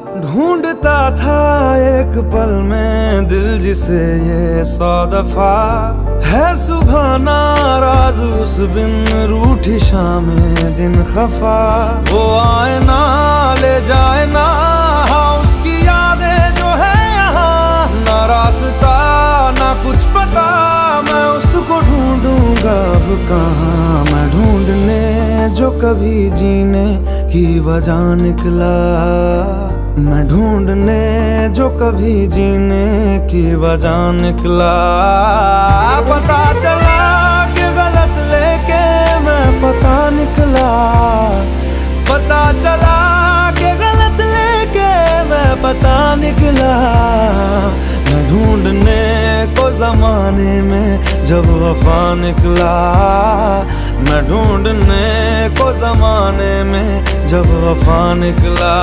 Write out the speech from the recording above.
ढूंढता था एक पल में दिल जिसे ये 100 दफा है सुबह नाराज उस बिन रूठी शामें दिन खफा। वो आए ना ले जाए ना हाँ उसकी यादें जो है यहाँ, ना रास्ता ना कुछ पता मैं उसको ढूंढूंगा अब कहाँ। मैं ढूंढने जो कभी जीने की वजह निकला, मैं ढूंढने जो कभी जीने की वजह निकला। पता चला कि गलत लेके मैं पता निकला, पता चला कि गलत लेके मैं पता निकला। मैं ढूंढने को जमाने में जब वफा निकला, मैं ढूंढने को जमाने में जब वफा निकला।